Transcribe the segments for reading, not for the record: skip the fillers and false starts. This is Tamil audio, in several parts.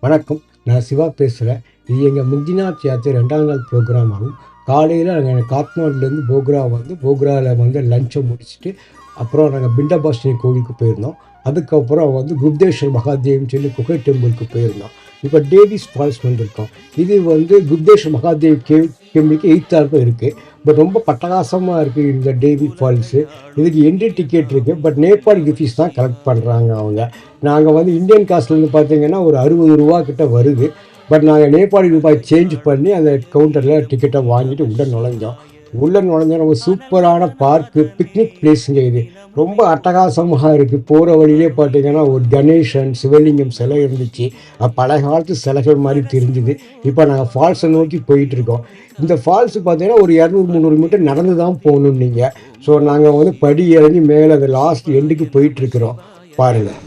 வணக்கம். நான் சிவா பேசுகிறேன். இது எங்கள் முக்திநாத் யாத்திரை 2ஆம் நாள் ப்ரோக்ராம் ஆகும். காலையில் நாங்கள் காத்மாண்டுலேருந்து போக்ரா போக்ராவில் லஞ்சை முடிச்சுட்டு அப்புறம் நாங்கள் பிண்டபாஷினி கோவிலுக்கு போயிருந்தோம். அதுக்கப்புறம் குப்தேஸ்வர் மகாதேவ்னு சொல்லி குகை டெம்பிளுக்கு போயிருந்தோம். இப்போ டேவிஸ் ஃபால்ஸ் வந்திருக்கோம். இது குப்தேஸ்வர் மகாதேவ் டெம்பிளுக்கு 8th இருக்குது. பட் ரொம்ப பட்டகாசமாக இருக்குது இந்த டேவி ஃபால்ஸு. இதுக்கு என்ட்ரி டிக்கெட் இருக்குது. பட் நேபாள் ருபீஸ் தான் கலெக்ட் பண்ணுறாங்க அவங்க. நாங்கள் இந்தியன் காஸ்ட்லேருந்து பார்த்தீங்கன்னா ஒரு 60 ரூபா கிட்ட வருது. பட் நாங்கள் நேபாளி ரூபாய் சேஞ்ச் பண்ணி அந்த கவுண்டரில் டிக்கெட்டை வாங்கிட்டு உள்ளே நுழைஞ்சோம். ரொம்ப சூப்பரான பார்க்கு, பிக்னிக் பிளேஸுங்க. இது ரொம்ப அட்டகாசமாக இருக்குது. போகிற வழியிலே பார்த்தீங்கன்னா ஒரு கணேசன் சிவலிங்கம் சிலை இருந்துச்சு. பழைய காலத்து சிலைகள் மாதிரி தெரிஞ்சுது. இப்போ நாங்கள் ஃபால்ஸை நோக்கி போயிட்டுருக்கோம். இந்த ஃபால்ஸு பார்த்தீங்கன்னா ஒரு 200-300 மீட்டர் நடந்து தான் போகணும் நீங்கள். ஸோ நாங்கள் படி இறங்கி மேலே அந்த லாஸ்ட் எண்டுக்கு போயிட்டுருக்குறோம். பாருங்கள்.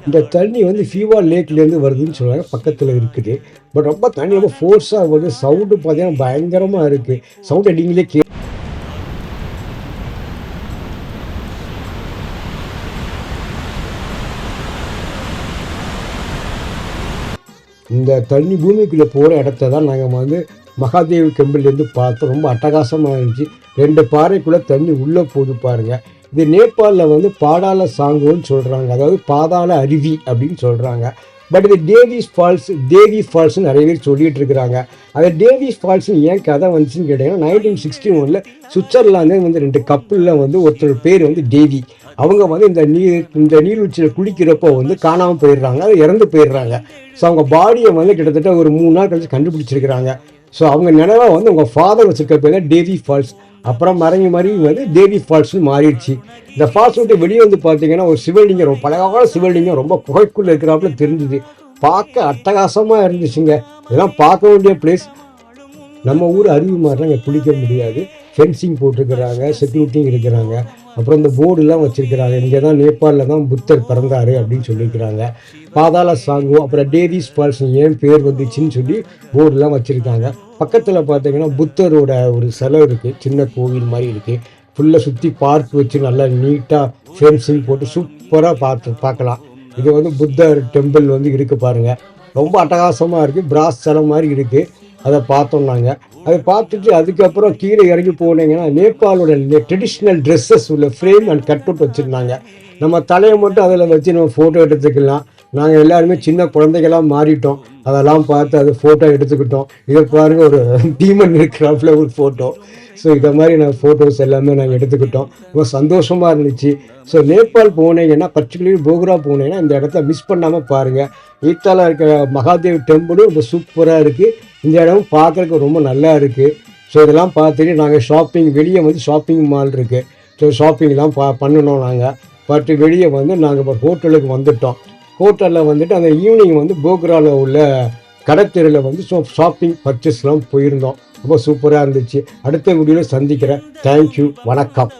இந்த தண்ணி ஃபீவா லேக்லேருந்து வருதுன்னு சொல்கிறாங்க. பக்கத்தில் இருக்குது. பட் ரொம்ப தண்ணி ரொம்ப ஃபோர்ஸாக வருது. சவுண்டு பார்த்தீங்கன்னா பயங்கரமாக இருக்குது. சவுண்ட் அடிங்களே இந்த தண்ணி பூமிக்குள்ளே போகிற இடத்த தான் நாங்கள் மகாதேவ் டெம்பிள்லேருந்து பார்த்தோம். ரொம்ப அட்டகாசமாக இருந்துச்சு. 2 பாறைக்குள்ளே தண்ணி உள்ளே போது பாருங்கள். இது நேபாளில் பாடாள சாங்குன்னு சொல்கிறாங்க. அதாவது பாதாள அருவி அப்படின்னு சொல்கிறாங்க. பட் இது தேவி ஃபால்ஸ்னு நிறைய பேர் சொல்லிகிட்டு இருக்கிறாங்க. அது டேவிஸ் ஃபால்ஸ்னு ஏன் கதை வந்துச்சுன்னு கேட்டிங்கன்னா 1961 சுவிட்சர்லாந்து 2 கப்பலில் ஒருத்தர் பேர் டேவி. அவங்க இந்த நீர்வீழ்ச்சியில் குளிக்கிறப்போ காணாமல் போயிடுறாங்க. அது இறந்து போயிடுறாங்க. ஸோ அவங்க பாடியை கிட்டத்தட்ட ஒரு 3 நாள் கழிச்சு கண்டுபிடிச்சிருக்கிறாங்க. ஸோ அவங்க நினைவாக உங்கள் ஃபாதர் வச்சுருக்க பேர் தான் டேவி ஃபால்ஸ். அப்புறம் மறைஞ்சி தேவி ஃபால்ஸ்னு மாறிடுச்சு. இந்த ஃபால்ஸ் விட்டு வெளியே பார்த்தீங்கன்னா ஒரு சிவலிங்கம், ரொம்ப பழகால சிவலிங்கம், ரொம்ப குகைக்குள்ளே இருக்கிறாப்புல தெரிஞ்சுது. பார்க்க அட்டகாசமாக இருந்துச்சுங்க. இதெல்லாம் பார்க்க வேண்டிய பிளேஸ். நம்ம ஊர் அருவி மாதிரிலாம் இங்கே குளிக்க முடியாது. ஃபென்சிங் போட்டிருக்கிறாங்க, செக்யூரிட்டியும் இருக்கிறாங்க. அப்புறம் இந்த போர்டுலாம் வச்சுருக்கிறாங்க. இங்கே தான் நேபாளில் தான் புத்தர் பிறந்தார் அப்படின்னு சொல்லியிருக்கிறாங்க. பாதாள சாங்கு, அப்புறம் டேவிஸ் ஃபால்ஸ் ஏன் பேர் வந்துச்சுன்னு சொல்லி போர்டுலாம் வச்சுருக்காங்க. பக்கத்தில் பார்த்தீங்கன்னா புத்தரோட ஒரு சிலை இருக்குது. சின்ன கோவில் மாதிரி இருக்குது. ஃபுல்லாக சுற்றி பார்க் வச்சு நல்லா நீட்டாக ஃபென்சிங் போட்டு சூப்பராக பார்க்கலாம். இது புத்தர் டெம்பிள் இருக்குது பாருங்கள். ரொம்ப அட்டகாசமாக இருக்குது. பிராஸ் சிலை மாதிரி இருக்குது. அதை பார்த்தோம் நாங்கள். அதை பார்த்துட்டு அதுக்கப்புறம் கீழே இறங்கி போனீங்கன்னா நேபாளோட ட்ரெடிஷ்னல் ட்ரெஸ்ஸஸ் உள்ள ஃப்ரேம் அண்ட் கட் அவுட் வச்சுருந்தாங்க. நம்ம தலையை மட்டும் அதில் வச்சு நம்ம ஃபோட்டோ எடுத்துக்கலாம். நாங்கள் எல்லாருமே சின்ன குழந்தைகளாக மாறிட்டோம். அதெல்லாம் பார்த்து அதை ஃபோட்டோ எடுத்துக்கிட்டோம். இதை பாருங்கள், ஒரு டீமன் இருக்கிறாப்புல ஒரு ஃபோட்டோ. ஸோ இதை மாதிரி நாங்கள் ஃபோட்டோஸ் எல்லாமே நாங்கள் எடுத்துக்கிட்டோம். ரொம்ப சந்தோஷமாக இருந்துச்சு. ஸோ நேபாள் போனீங்கன்னா, பர்டிகுலர்லி போக்ரா போனீங்கன்னா இந்த இடத்த மிஸ் பண்ணாமல் பாருங்கள். ஈத்தால இருக்கிற மகாதேவ் டெம்பிளும் ரொம்ப சூப்பராக இருக்குது. இந்த இடமும் பார்க்குறதுக்கு ரொம்ப நல்லா இருக்குது. ஸோ இதெல்லாம் பார்த்துட்டு நாங்கள் ஷாப்பிங், வெளியே ஷாப்பிங் மால் இருக்குது. ஸோ ஷாப்பிங்லாம் பண்ணணும் நாங்கள். பட் வெளியே நாங்கள் இப்போ ஹோட்டலுக்கு வந்துட்டோம். ஹோட்டலில் அந்த ஈவினிங் போக்ராவில் உள்ள கடத்தெருவில் ஷாப்பிங் பர்ச்சேஸ்லாம் போயிருந்தோம். ரொம்ப சூப்பராக இருந்துச்சு. அடுத்த வீடியோவில் சந்திக்கிறேன். தேங்க்யூ. வணக்கம்.